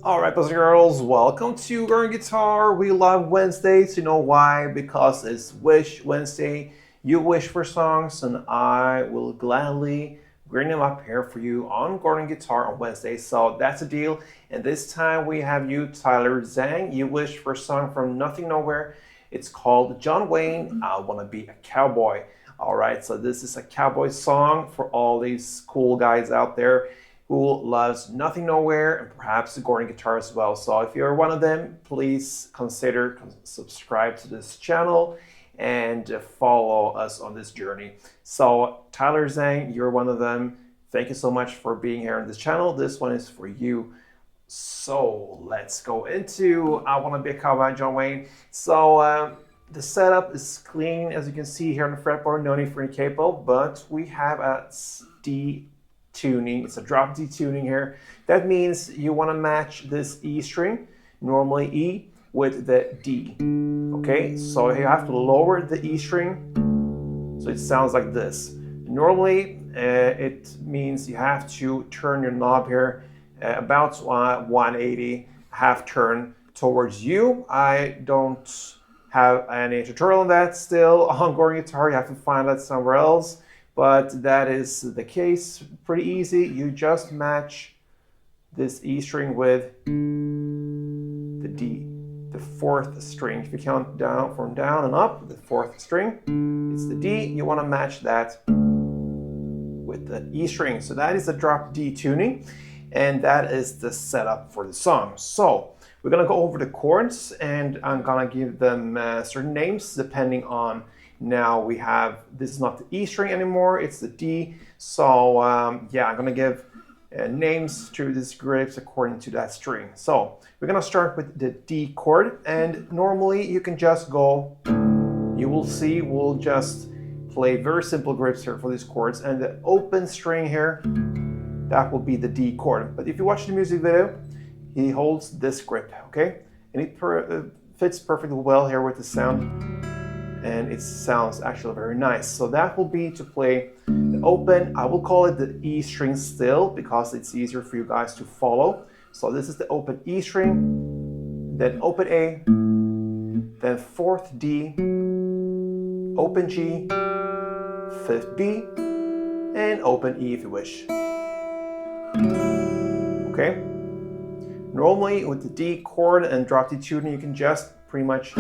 Alright, boys and girls, welcome to Learn Guitar. We love Wednesdays. You know why? Because it's Wish Wednesday. You wish for songs, and I will gladly bring them up here for you on Gordon Guitar on Wednesday. So that's the deal. And this time we have you, Tyler Zhang. You wish for a song from Nothing Nowhere. It's called John Wayne, I Wanna Be a Cowboy. Alright, so this is a cowboy song for all these cool guys out there who loves Nothing Nowhere and perhaps the Gordon guitar as well. So if you're one of them, please consider subscribe to this channel and follow us on this journey. So Tyler Zhang, you're one of them. Thank you so much for being here on this channel. This one is for you. So let's go into I Wanna Be a Cowboy, John Wayne. So the setup is clean, as you can see here on the fretboard, no need for any capo, but we have a D tuning. It's a drop D tuning here. That means you want to match this E string, normally E, with the D. Okay, so you have to lower the E string so it sounds like this. Normally, it means you have to turn your knob here about 180, half turn towards you. I don't have any tutorial on that still on Gordon Guitar. You have to find that somewhere else. But that is the case, pretty easy. You just match this E string with the D, the fourth string. If you count down from down and up, the fourth string, it's the D. You want to match that with the E string. So that is the drop D tuning, and that is the setup for the song. So we're going to go over the chords, and I'm going to give them certain names depending on. Now we have, this is not the E string anymore, it's the D. So yeah, I'm gonna give names to these grips according to that string. So we're gonna start with the D chord, and normally you can just go, you will see, we'll just play very simple grips here for these chords, and the open string here, that will be the D chord. But if you watch the music video, he holds this grip, okay? And it fits perfectly well here with the sound. And it sounds actually very nice. So that will be to play the open. I will call it the E string still because it's easier for you guys to follow. So this is the open E string, then open A, then fourth D, open G, fifth B, and open E if you wish. Okay? Normally with the D chord and drop D tuning, you can just pretty much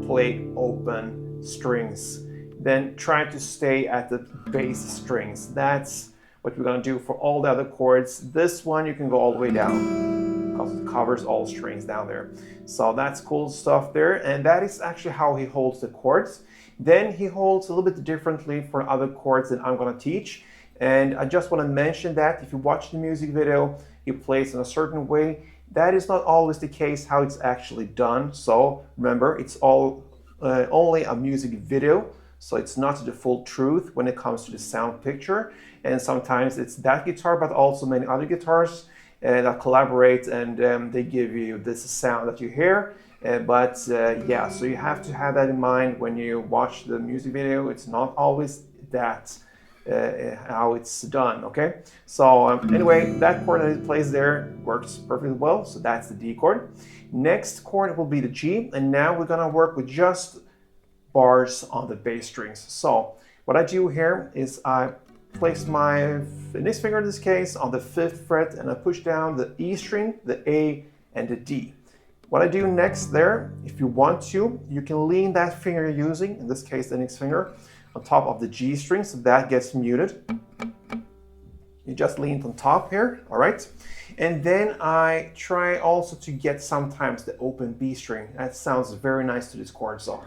play open strings, then try to stay at the bass strings. That's what we're going to do for all the other chords. This one you can go all the way down because it covers all strings down there. So that's cool stuff there, and that is actually how he holds the chords. Then he holds a little bit differently for other chords that I'm going to teach, and I just want to mention that if you watch the music video, he plays in a certain way. That is not always the case how it's actually done. So remember, it's all only a music video, so it's not the full truth when it comes to the sound picture. And sometimes it's that guitar, but also many other guitars that collaborate, and they give you this sound that you hear. Yeah, so you have to have that in mind when you watch the music video. It's not always that how it's done, okay? So anyway, that chord that it plays there works perfectly well, so that's the D chord. Next chord will be the G, and now we're gonna work with just bars on the bass strings. So what I do here is I place my index finger in this case on the 5th fret, and I push down the E string, the A, and the D. What I do next there, if you want to, you can lean that finger you're using, in this case the index finger, on top of the G string, so that gets muted. You just lean on top here, all right? And then I try also to get sometimes the open B string. That sounds very nice to this chord. So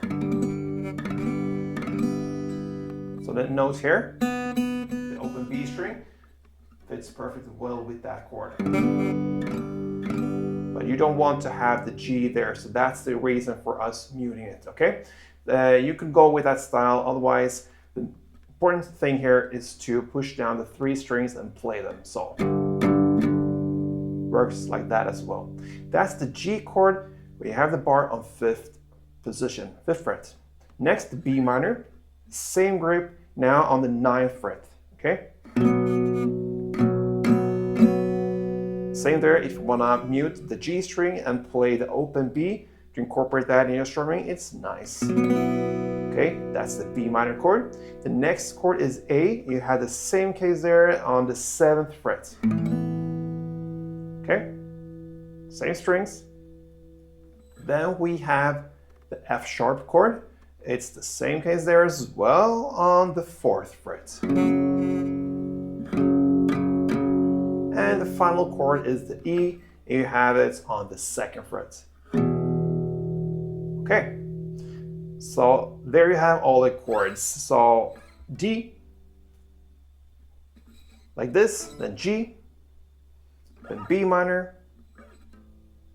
that note here, the open B string, fits perfectly well with that chord. But you don't want to have the G there, so that's the reason for us muting it, okay? You can go with that style, otherwise the important thing here is to push down the 3 strings and play them. So works like that as well. That's the G chord, where you have the bar on 5th position, 5th fret. Next, the B minor, same grip, now on the 9th fret, okay? Same there, if you wanna mute the G string and play the open B to incorporate that in your strumming, it's nice. Okay, that's the B minor chord. The next chord is A. You have the same case there on the 7th fret. Okay, same strings. Then we have the F sharp chord. It's the same case there as well on the 4th fret. And the final chord is the E. You have it on the 2nd fret. Okay, so there you have all the chords. So D, like this, then G, then B minor,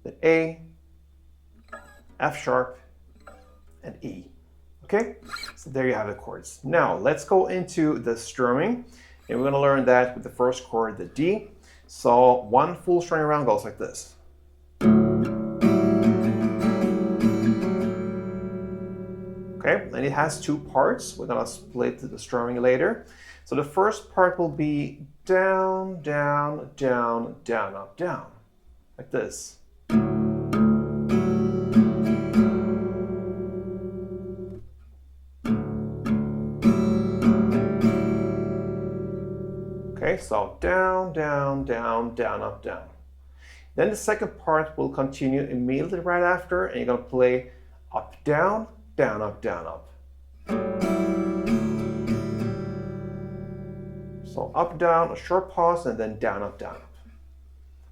then A, F sharp, and E. Okay, so there you have the chords. Now let's go into the strumming, and we're going to learn that with the first chord, the D. So one full string around goes like this. Okay, and it has two parts. We're going to split the strumming later. So the first part will be down, down, down, down, up, down, like this. Okay, so down, down, down, down, up, down. Then the second part will continue immediately right after, and you're going to play up, down, down, up, down, up. So up, down, a short pause, and then down, up, down, up.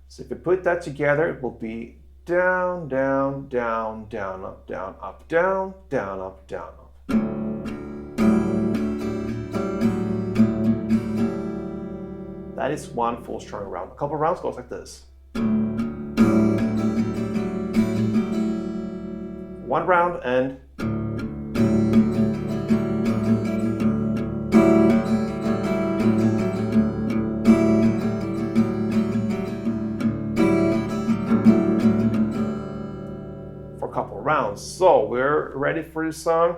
So if you put that together, it will be down, down, down, down, up, down, up, down, down, up, down, up. That is one full string round. A couple rounds goes like this. One round and for a couple rounds. So we're ready for the song,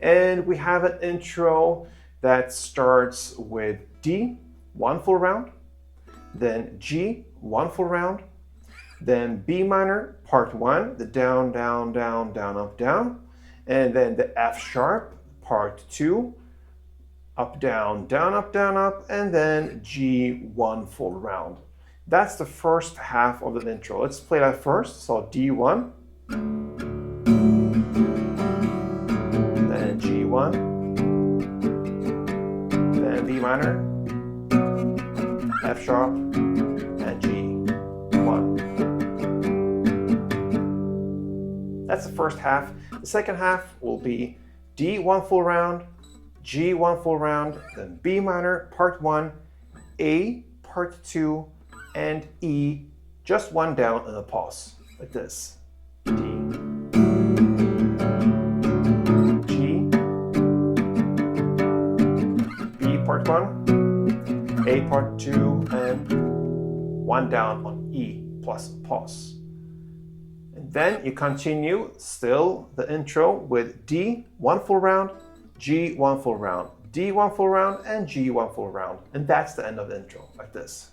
and we have an intro that starts with D, one full round, then G, one full round, then B minor, part 1, the down, down, down, down, up, down, and then the F sharp, part 2, up, down, down, up, and then G, one full round. That's the first half of the intro. Let's play that first. So D1, then G1, then B minor, F sharp, and G1. That's the first half. The second half will be D, one full round, G, one full round, then B minor, part 1, A, part 2, and E, just one down and a pause, like this. D, G, B, part 1, A, part 2, and one down on E plus a pause. And then you continue still the intro with D, one full round, G, one full round, D, one full round, and G, one full round. And that's the end of the intro, like this.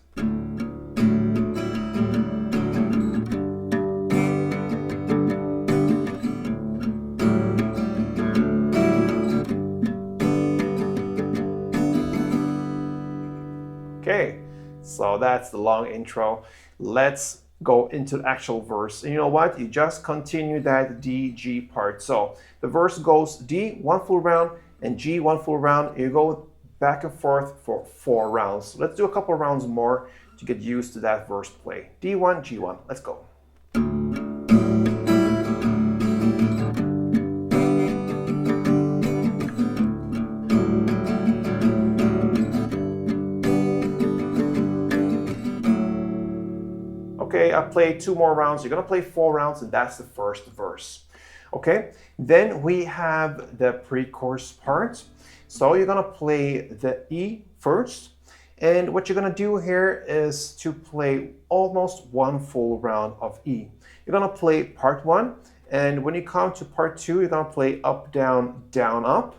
Okay, so that's the long intro. Let's go into the actual verse. And you know what? You just continue that D, G part. So the verse goes D, one full round, and G, one full round. You go back and forth for 4 rounds. Let's do a couple rounds more to get used to that verse play. D1, G1. Let's go. Okay, I played 2 more rounds. You're gonna play 4 rounds, and that's the first verse. Okay, then we have the pre-chorus part. So you're gonna play the E first, and what you're gonna do here is to play almost one full round of E. You're gonna play part 1, and when you come to part 2, you're gonna play up, down, down, up.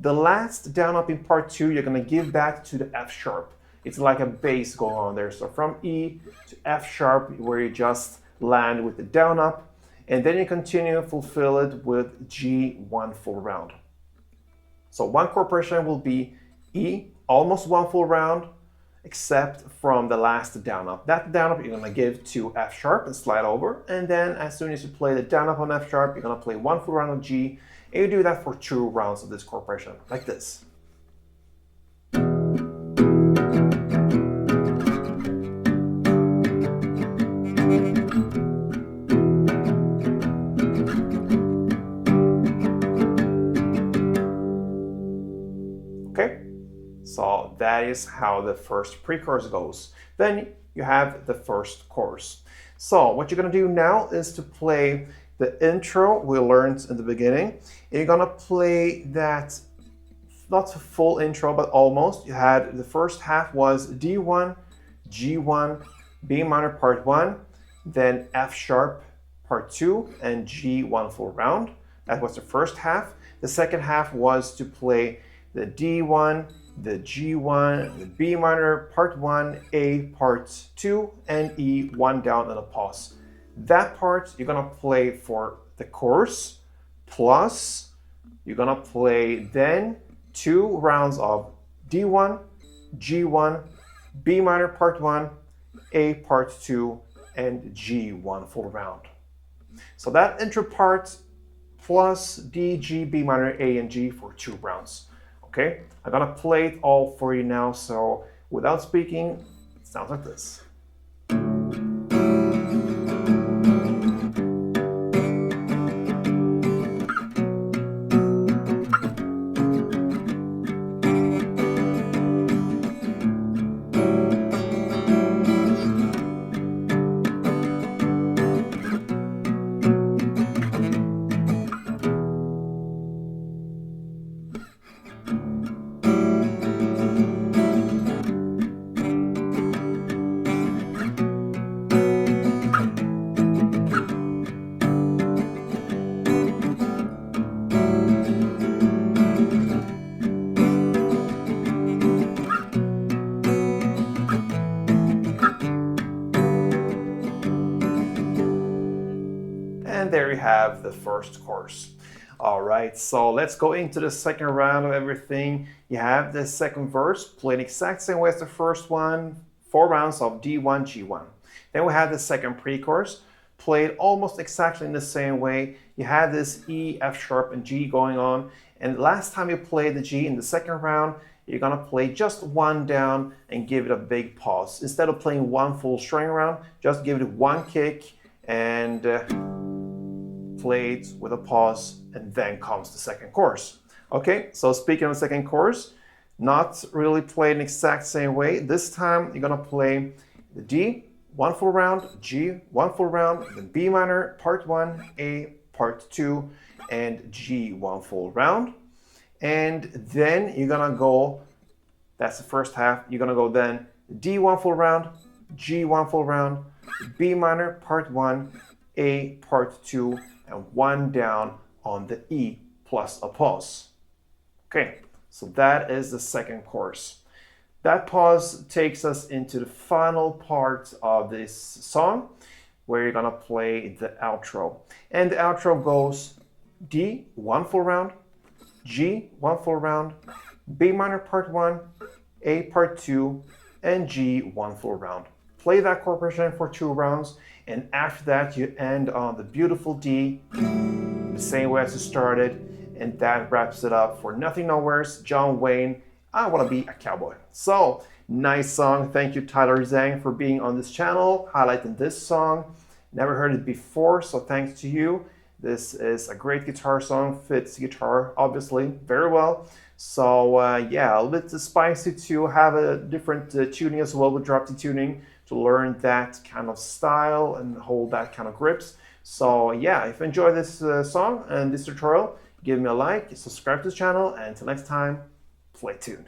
The last down, up in part 2, you're gonna give back to the F sharp. It's like a bass going on there. So from E to F sharp, where you just land with the down up, and then you continue to fulfill it with G one full round. So one chord progression will be E, almost one full round, except from the last down up. That down up you're gonna give to F sharp and slide over, and then as soon as you play the down up on F sharp, you're gonna play one full round of G, and you do that for 2 rounds of this chord progression, like this. Okay, so that is how the first pre-chorus goes. Then you have the first chorus. So what you're gonna do now is to play the intro we learned in the beginning. And you're gonna play that, not a full intro, but almost. You had the first half was D1, G1, B minor part 1, then F sharp part 2, and G1 full round. That was the first half. The second half was to play the D1, the G1, the B minor part 1, A part 2, and E 1 down and a pause. That part you're gonna play for the chorus, plus you're gonna play then 2 rounds of D1, G1, B minor part 1, A part 2, and G1 full round. So that intro part plus D, G, B minor, A, and G for 2 rounds. Okay, I'm gonna play it all for you now, so without speaking, it sounds like this. And there you have the first chorus. All right, so let's go into the second round of everything. You have the second verse played exact same way as the first one, 4 rounds of D1, G1. Then we have the second pre-chorus played almost exactly in the same way. You have this E, F sharp, and G going on. And last time you played the G in the second round, you're gonna play just 1 down and give it a big pause. Instead of playing 1 full string round, just give it 1 kick and play it with a pause, and then comes the second chorus. Okay, so speaking of the second chorus, not really played in the exact same way. This time you're gonna play the D, 1 full round, G, 1 full round, then B minor, part 1, A, part 2, and G, 1 full round. And then you're gonna go, that's the first half, you're gonna go then D, 1 full round, G, 1 full round, B minor, part 1, A, part 2, and 1 down on the E plus a pause. Okay, so that is the second chorus. That pause takes us into the final part of this song, where you're gonna play the outro. And the outro goes D, 1 full round, G, 1 full round, B minor part 1, A part 2, and G, 1 full round. Play that chord progression for 2 rounds, and after that you end on the beautiful D, the same way as you started, and that wraps it up for Nothing Nowhere's John Wayne, I Wanna Be a Cowboy. So, nice song. Thank you, Tyler Zhang, for being on this channel, highlighting this song. Never heard it before, so thanks to you. This is a great guitar song, fits guitar, obviously, very well. So yeah, a little bit spicy to have a different tuning as well with drop D tuning to learn that kind of style and hold that kind of grips. So yeah, if you enjoy this song and this tutorial, give me a like, subscribe to the channel, and until next time, play tuned.